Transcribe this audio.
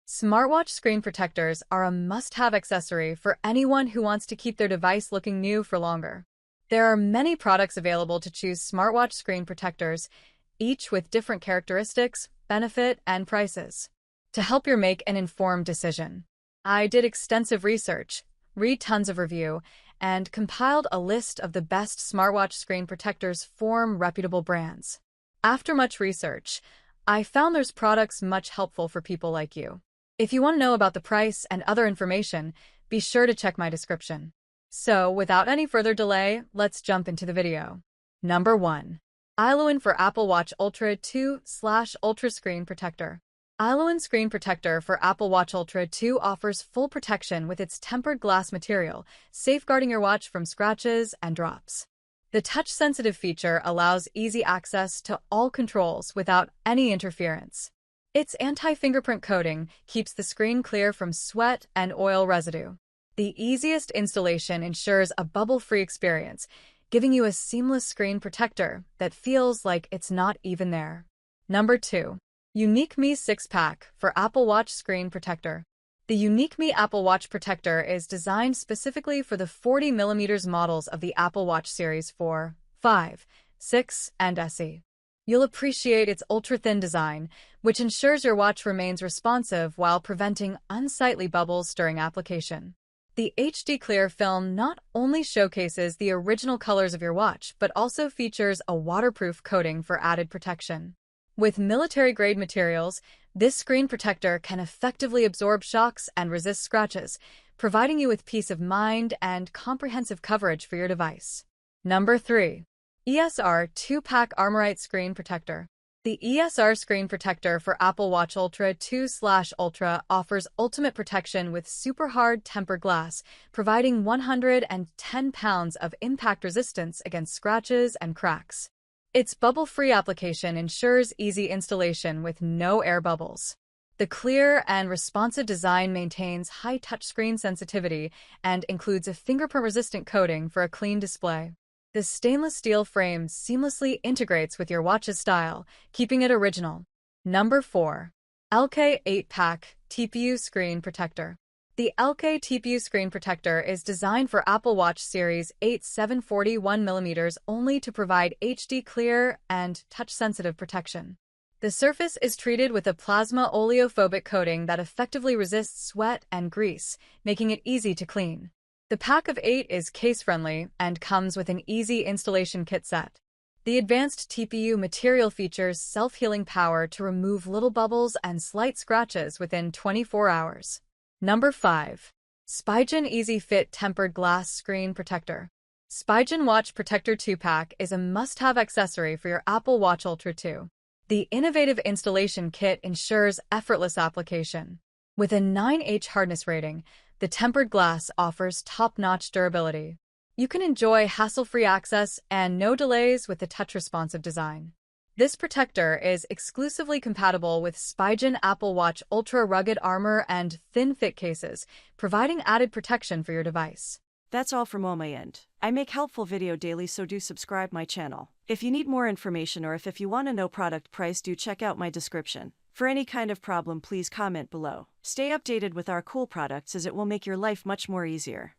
Smartwatch screen protectors are a must-have accessory for anyone who wants to keep their device looking new for longer. There are many products available to choose smartwatch screen protectors, each with different characteristics, benefit, and prices. To help you make an informed decision, I did extensive research, read tons of review, and compiled a list of the best smartwatch screen protectors from reputable brands. After much research, I found there's products much helpful for people like you. If you want to know about the price and other information, be sure to check my description. So, without any further delay, let's jump into the video. Number 1. Iloin for Apple Watch Ultra 2/Ultra Screen Protector. Iloin Screen Protector for Apple Watch Ultra 2 offers full protection with its tempered glass material, safeguarding your watch from scratches and drops. The touch-sensitive feature allows easy access to all controls without any interference. Its anti-fingerprint coating keeps the screen clear from sweat and oil residue. The easiest installation ensures a bubble-free experience, giving you a seamless screen protector that feels like it's not even there. Number 2. Unique Me 6-Pack for Apple Watch Screen Protector. The Unique Me Apple Watch Protector is designed specifically for the 40mm models of the Apple Watch series 4, 5, 6, and SE. You'll appreciate its ultra-thin design, which ensures your watch remains responsive while preventing unsightly bubbles during application. The HD Clear film not only showcases the original colors of your watch, but also features a waterproof coating for added protection. With military-grade materials, this screen protector can effectively absorb shocks and resist scratches, providing you with peace of mind and comprehensive coverage for your device. Number 3. ESR 2-Pack Armorite Screen Protector. The ESR Screen Protector for Apple Watch Ultra 2/Ultra offers ultimate protection with super hard tempered glass, providing 110 pounds of impact resistance against scratches and cracks. Its bubble-free application ensures easy installation with no air bubbles. The clear and responsive design maintains high touchscreen sensitivity and includes a fingerprint-resistant coating for a clean display. The stainless steel frame seamlessly integrates with your watch's style, keeping it original. Number 4. LK 8-Pack TPU Screen Protector. The LK TPU Screen Protector is designed for Apple Watch Series 8 741mm only to provide HD clear and touch-sensitive protection. The surface is treated with a plasma oleophobic coating that effectively resists sweat and grease, making it easy to clean. The pack of 8 is case-friendly and comes with an easy installation kit set. The advanced TPU material features self-healing power to remove little bubbles and slight scratches within 24 hours. Number 5. Spigen Easy Fit Tempered Glass Screen Protector. Spigen Watch Protector 2-Pack is a must-have accessory for your Apple Watch Ultra 2. The innovative installation kit ensures effortless application. With a 9H hardness rating, the tempered glass offers top-notch durability. You can enjoy hassle-free access and no delays with the touch-responsive design. This protector is exclusively compatible with Spigen Apple Watch Ultra Rugged Armor and Thin Fit cases, providing added protection for your device. That's all from my end. I make helpful video daily, so do subscribe my channel. If you need more information or if you want to know product price, do check out my description. For any kind of problem, please comment below. Stay updated with our cool products as it will make your life much more easier.